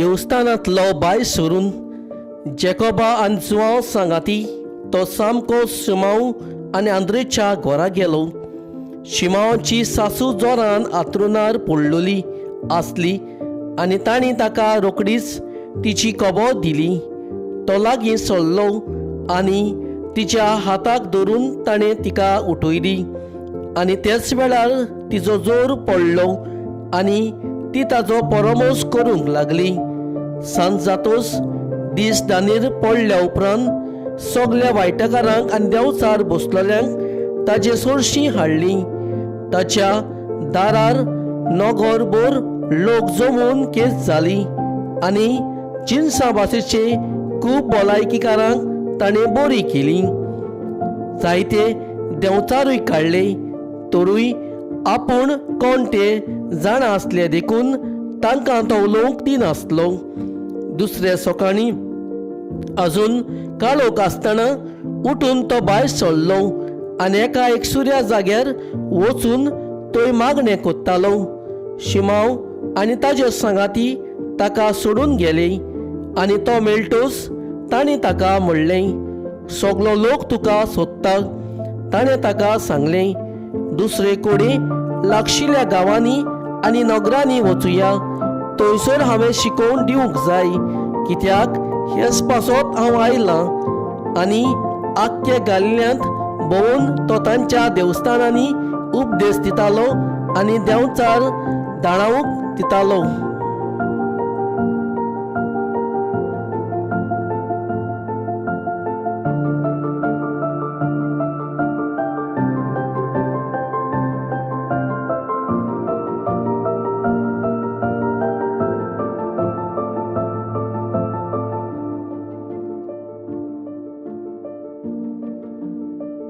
देवस्थानांतलो भायर सरून जेकोबा आनी जुआंव सांगाती तो सामको शिमांव आनी आंद्रेच्या घरा गेलो. शिमांवाची सासू जोरान आंथरुणार पडलेली आसली आनी तांणी ताका रोखडीच तिची कबोत दिली. तो लागीं सरलो आनी तिच्या हाताक धरून ताणें तिका उठयली आनी तेच वेळार तिचो जोर पडलो आनी ती ताचो परमोस करूंक लागली. सांज जातोच दीस दानीर पडल्या उपरांत सगल्या वायटकारांक आनी देंवचार बसलेल्यांक ताचे सोरशीं हाडली. ताच्या दारार नगरभर लोक जमून केस जाली आनी जिन्सा भाशेचे खूब भलायकीकारांक ताणें बरी केली. जायते देंवचारूय काडले, तरूय आपूण कोण ते जाणा आसले देखून तांकां तो उलोवंक दिनासलो. दुसऱ्या सकाळीं अजून काळोख आसतना उठून तो भायर सरलो आनी एका एकसुऱ्या जाग्यार वचून थंय मागणें कोत्तालो. शिमांव आनी ताचे सांगाती ताका सोडून गेले आनी तो मेळटोच ताणें ताका म्हणलें, सगलो लोक तुका सोदता. ताणें ताका सांगलें, दुसरे कोडे लागशिल्ल्या गांवांनी आनी नगरांनी वचुया, थंयसर हांवें शिकोवन दिवंक जाय, कित्याक हेच पासत हांव आयलां. आनी आख्ख्या गालिल्यांत भोंवून तो तांच्या देवस्थानांनी उपदेश दितालो आनी देंवचार धाडावंक दितालो.